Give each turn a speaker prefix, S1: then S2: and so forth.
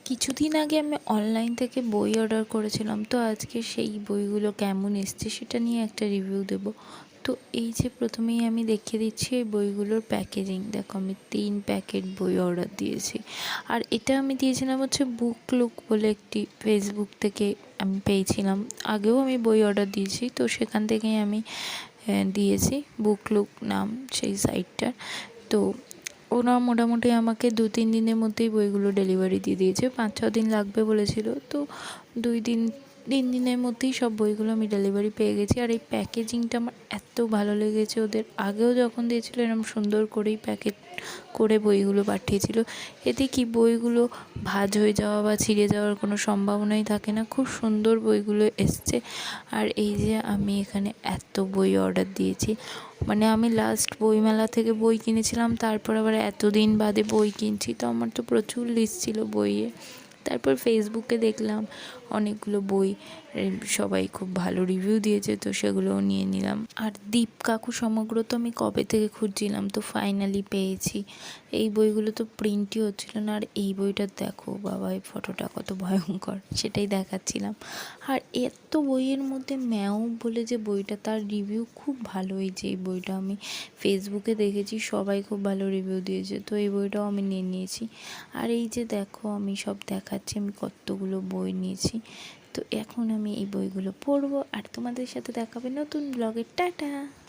S1: কিছুদিন আগে আমি অনলাইন থেকে বই অর্ডার করেছিলাম, তো আজকে সেই বইগুলো কেমন এসছে সেটা নিয়ে একটা রিভিউ দেব। তো এই যে প্রথমেই আমি দেখিয়ে দিচ্ছি এই বইগুলোর প্যাকেজিং। দেখো, আমি 3 প্যাকেট বই অর্ডার দিয়েছি। আর এটা আমি দিয়েছিলাম হচ্ছে বুক লুক বলে একটি ফেসবুক থেকে আমি পেয়েছিলাম। আগেও আমি বই অর্ডার দিয়েছি, তো সেখান থেকেই আমি দিয়েছি, বুক লুক নাম সেই সাইটটার। তো ওরা মোটামুটি আমাকে 2-3 দিনের মধ্যেই বইগুলো ডেলিভারি দিয়ে দিয়েছে। 5-6 দিন লাগবে বলেছিল, তো 2-3 দিনের মধ্যেই সব বইগুলো আমি ডেলিভারি পেয়ে গেছি। আর এই প্যাকেজিংটা আমার এত ভালো লেগেছে। ওদের আগেও যখন দিয়েছিল এরকম সুন্দর করেই প্যাকেট করে বইগুলো পাঠিয়েছিল। এতে কি বইগুলো ভাঁজ হয়ে যাওয়া বা ছিঁড়ে যাওয়ার কোনো সম্ভাবনাই থাকে না। খুব সুন্দর বইগুলো এসছে। আর এই যে আমি এখানে এত বই অর্ডার দিয়েছি, মানে আমি লাস্ট বইমেলা থেকে বই কিনেছিলাম, তারপর আবার এতদিন বাদে বই কিনছি, তো আমার তো প্রচুর লিস্ট ছিল বইয়ে। তারপর ফেসবুকে দেখলাম অনেকগুলো বই সবাই খুব ভালো রিভিউ দিয়েছে, তো সেগুলোও নিয়ে নিলাম। আর দীপ কাকু সমগ্র তো আমি কবে থেকে খুঁজছিলাম, তো ফাইনালি পেয়েছি। এই বইগুলো তো প্রিন্টই হচ্ছিল না। আর এই বইটা দেখো বাবা, এই ফটোটা কত ভয়ঙ্কর, সেটাই দেখাচ্ছিলাম। আর এত বইয়ের মধ্যে ম্যাও বলে যে বইটা, তার রিভিউ খুব ভালো। এই যে এই বইটা আমি ফেসবুকে দেখেছি, সবাই খুব ভালো রিভিউ দিয়েছে, তো এই বইটাও আমি নিয়ে নিয়েছি। আর এই যে দেখো, আমি সব দেখাচ্ছি আমি কতগুলো বই নিয়েছি। তো এখন আমি এই বইগুলো পড়বো আর তোমাদের সাথে দেখাবে নতুন ব্লগে। টাটা।